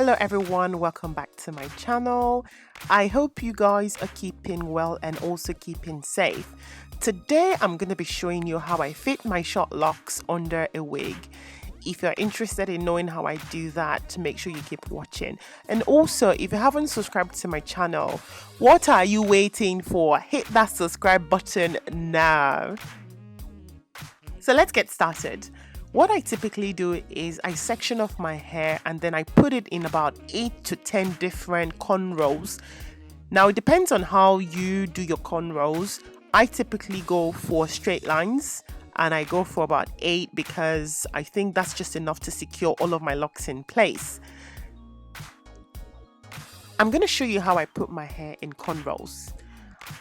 Hello everyone, welcome back to my channel. I hope you guys are keeping well and also keeping safe. Today I'm going to be showing you how I fit my short locks under a wig. If you're interested in knowing how I do that, make sure you keep watching. And also, if you haven't subscribed to my channel, what are you waiting for? Hit that subscribe button now. So let's get started. What I typically do is I section off my hair and then I put it in about 8 to 10 different cornrows. Now it depends on how you do your cornrows. I typically go for straight lines and I go for about 8 because I think that's just enough to secure all of my locks in place. I'm going to show you how I put my hair in cornrows.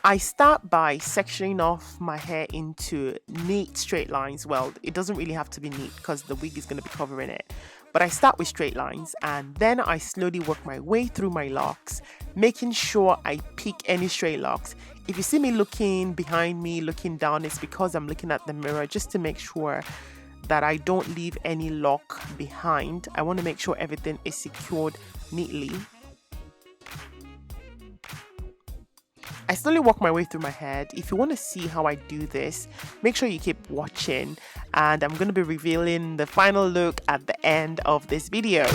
I start by sectioning off my hair into neat straight lines. Well, it doesn't really have to be neat because the wig is going to be covering it. But I start with straight lines and then I slowly work my way through my locks, making sure I pick any stray locks. If you see me looking behind me, looking down, it's because I'm looking at the mirror just to make sure that I don't leave any lock behind. I want to make sure everything is secured neatly. I slowly walk my way through my head. If you want to see how I do this, make sure you keep watching, and I'm going to be revealing the final look at the end of this video.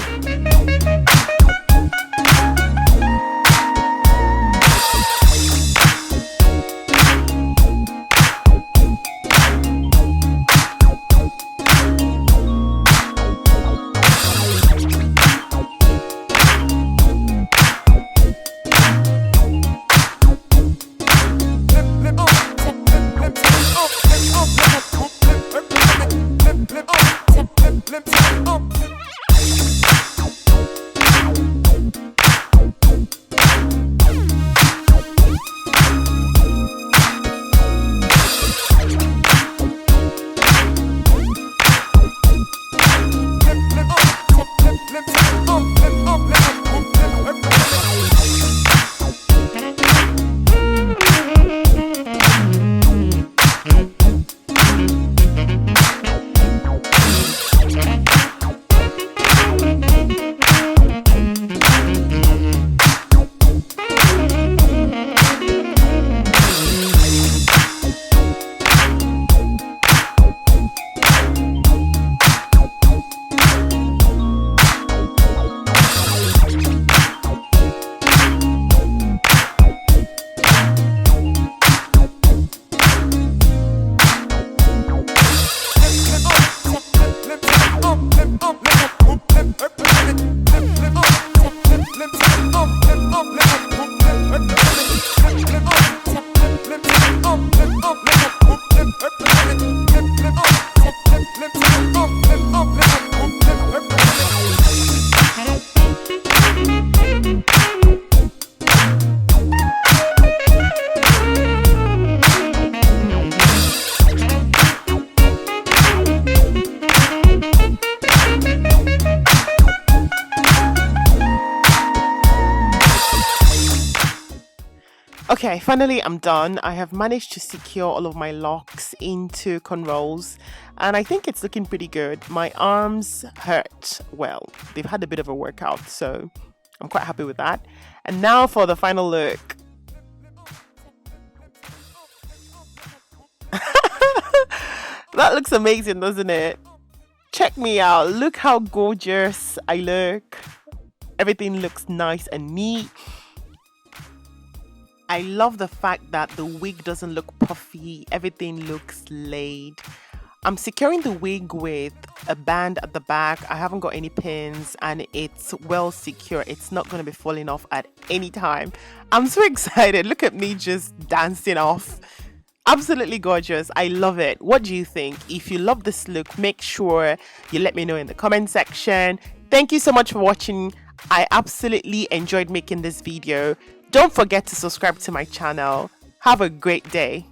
Okay, finally I'm done. I have managed to secure all of my locks into cornrows and I think it's looking pretty good. My arms hurt. Well, they've had a bit of a workout, so I'm quite happy with that. And now for the final look. That looks amazing, doesn't it? Check me out. Look how gorgeous I look. Everything looks nice and neat. I love the fact that the wig doesn't look puffy. Everything looks laid. I'm securing the wig with a band at the back. I haven't got any pins and it's well secure. It's not going to be falling off at any time. I'm so excited. Look at me just dancing off. Absolutely gorgeous. I love it. What do you think? If you love this look, make sure you let me know in the comment section. Thank you so much for watching. I absolutely enjoyed making this video. Don't forget to subscribe to my channel. Have a great day.